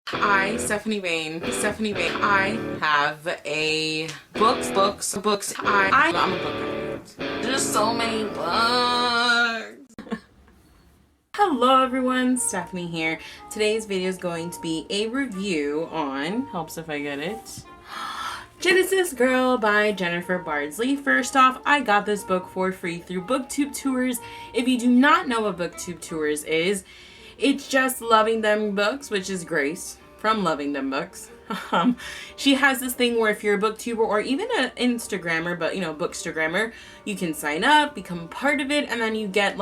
Stephanie Bain, I have a books. I'm a book nerd. There's so many books. Hello everyone, Stephanie here. Today's video is going to be a review on, helps if I get it, Genesis Girl by Jennifer Bardsley. First off, I got this book for free through BookTube Tours. If you do not know what BookTube Tours is, it's just Loving Them Books, which is Grace from Loving Them Books. She has this thing where if you're a booktuber or even an Instagrammer, but bookstagrammer, you can sign up, become part of it, and then you get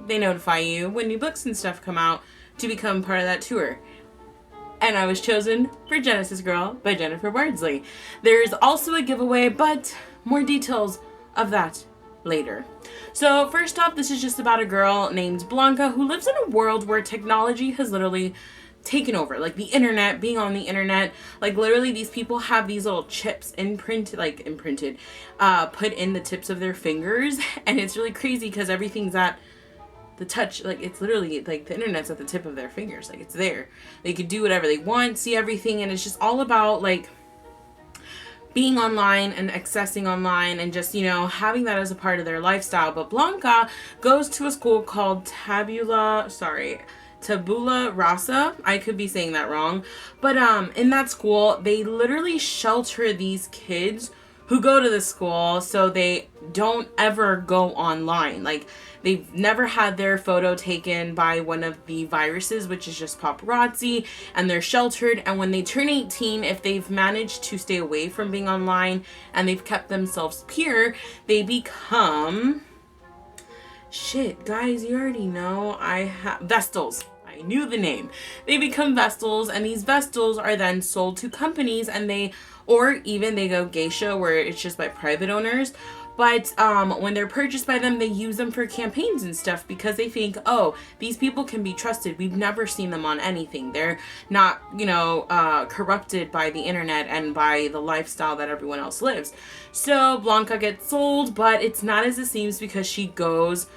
they notify you when new books and stuff come out to become part of that tour. And I was chosen for Genesis Girl by Jennifer Bardsley. There's also a giveaway, but more details of that later. So first off, this is just about a girl named Blanca who lives in a world where technology has literally taken over, like the internet, being on the internet. Like literally these people have these little chips imprinted, put in the tips of their fingers, and it's really crazy because everything's at the touch, it's literally the internet's at the tip of their fingers, it's there. They could do whatever they want, see everything, and it's just all about being online and accessing online and just having that as a part of their lifestyle. But Blanca goes to a school called Tabula Rasa. I could be saying that wrong, but in that school they literally shelter these kids who go to the school so they don't ever go online. They've never had their photo taken by one of the viruses, which is just paparazzi, and they're sheltered. And when they turn 18, if they've managed to stay away from being online and they've kept themselves pure, they become, shit, guys, you already know, Vestals. I knew the name. They become Vestals, and these Vestals are then sold to companies, and they go geisha, where it's just by private owners. But when they're purchased by them, they use them for campaigns and stuff because they think, oh, these people can be trusted. We've never seen them on anything. They're not, corrupted by the internet and by the lifestyle that everyone else lives. So Blanca gets sold, but it's not as it seems because she goes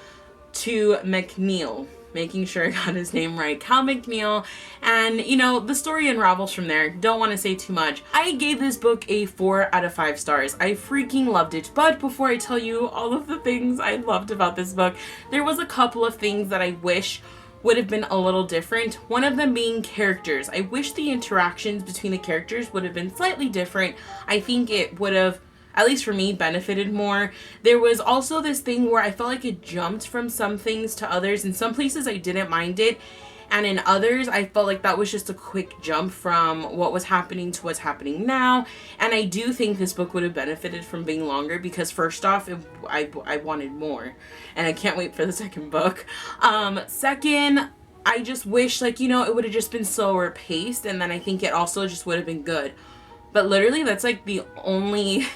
to McNeil. Making sure I got his name right, Cal McNeil, and the story unravels from there. Don't want to say too much. I gave this book a 4 out of 5 stars. I freaking loved it. But before I tell you all of the things I loved about this book, there was a couple of things that I wish would have been a little different. One of them being characters. I wish the interactions between the characters would have been slightly different. I think it would have, at least for me, benefited more. There was also this thing where I felt like it jumped from some things to others. In some places I didn't mind it, and in others I felt like that was just a quick jump from what was happening to what's happening now. And I do think this book would have benefited from being longer because first off, I wanted more, and I can't wait for the second book. Second, I just wish it would have just been slower paced, and then I think it also just would have been good. But literally that's the only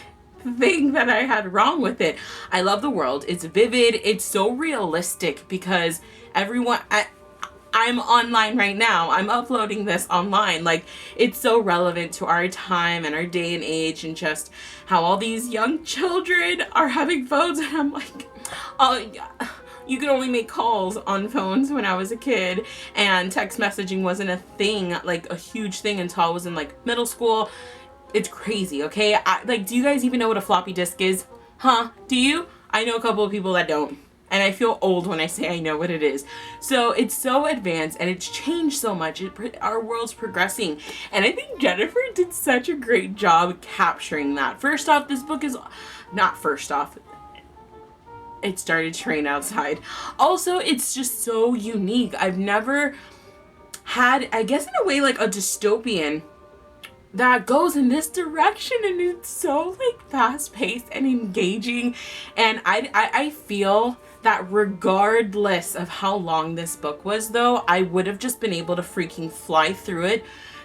thing that I had wrong with it. I love the world. It's vivid. It's so realistic because everyone, I'm online right now. I'm uploading this online. It's so relevant to our time and our day and age, and just how all these young children are having phones. And I'm oh yeah. You could only make calls on phones when I was a kid, and text messaging wasn't a thing, a huge thing, until I was in middle school. It's crazy, okay? Do you guys even know what a floppy disk is? Huh? Do you? I know a couple of people that don't. And I feel old when I say I know what it is. So it's so advanced, and it's changed so much. Our world's progressing. And I think Jennifer did such a great job capturing that. First off, this book is... Not first off. It started to rain outside. Also, it's just so unique. I've never had, I guess in a way, a dystopian that goes in this direction, and it's so fast paced and engaging. And I feel that regardless of how long this book was, though, I would have just been able to freaking fly through it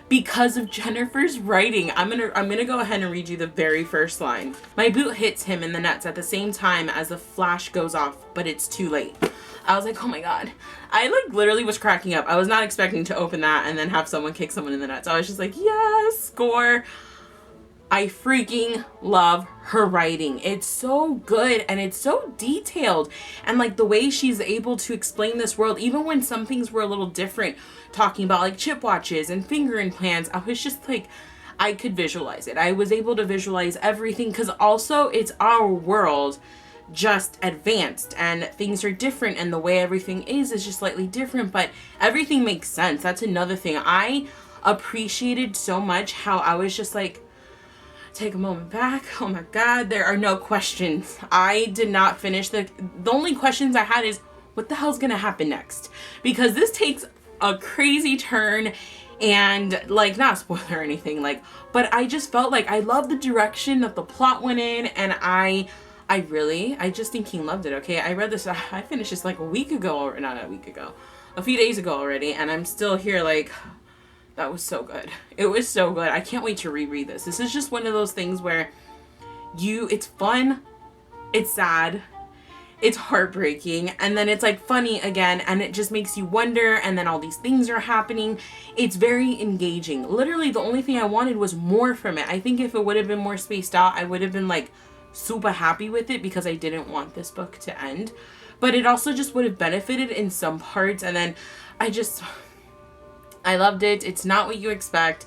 because of Jennifer's writing. I'm gonna go ahead and read you the very first line. My boot hits him in the nuts at the same time as the flash goes off, but it's too late. I was oh my god. I literally was cracking up. I was not expecting to open that and then have someone kick someone in the nuts. I was just yes, score. I freaking love her writing. It's so good and it's so detailed. And like the way she's able to explain this world, even when some things were a little different, talking about like chip watches and finger implants, I was just like, I could visualize it. I was able to visualize everything because also it's our world just advanced and things are different and the way everything is just slightly different, but everything makes sense. That's another thing. I appreciated so much how I was just like, take a moment back. Oh my God, there are no questions. I did not finish the only questions I had is what the hell's gonna happen next? Because this takes a crazy turn and like, not a spoiler or anything, like, but I just felt like I loved the direction that the plot went in, and I just think loved it. Okay, I read this, I finished this like a week ago, or not a week ago, a few days ago already, and I'm still here like, that was so good. It was so good. I can't wait to reread this. This is just one of those things where it's fun, it's sad, it's heartbreaking, and then it's like funny again, and it just makes you wonder, and then all these things are happening. It's very engaging. Literally, the only thing I wanted was more from it. I think if it would have been more spaced out, I would have been like super happy with it because I didn't want this book to end. But it also just would have benefited in some parts, and then I loved it. It's not what you expect,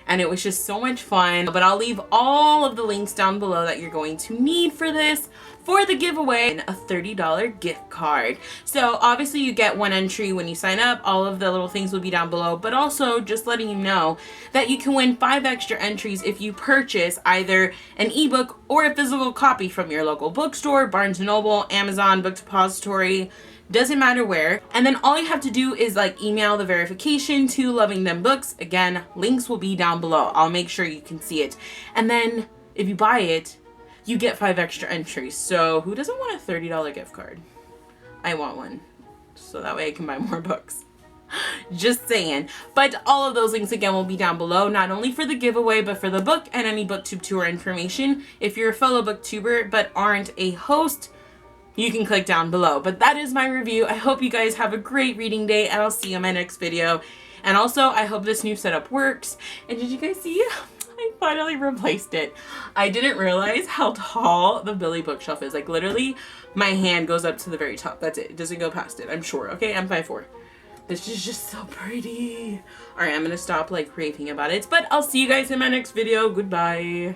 and it was just so much fun. But I'll leave all of the links down below that you're going to need for this, for the giveaway, and a $30 gift card. So obviously you get one entry when you sign up. All of the little things will be down below, but also just letting you know that you can win 5 extra entries if you purchase either an ebook or a physical copy from your local bookstore, Barnes & Noble, Amazon, Book Depository, doesn't matter where. And then all you have to do is like email the verification to Loving Them Books. Again, links will be down below. I'll make sure you can see it. And then if you buy it, you get 5 extra entries. So who doesn't want a $30 gift card? I want one, so that way I can buy more books. Just saying. But all of those links again will be down below, not only for the giveaway, but for the book and any booktube tour information. If you're a fellow booktuber but aren't a host, you can click down below. But that is my review. I hope you guys have a great reading day, and I'll see you in my next video. And also, I hope this new setup works. And did you guys see? I finally replaced it. I didn't realize how tall the Billy bookshelf is. Like literally, my hand goes up to the very top. That's it. It doesn't go past it, I'm sure. Okay, I'm 5'4". This is just so pretty. All right, I'm gonna stop like raving about it. But I'll see you guys in my next video. Goodbye.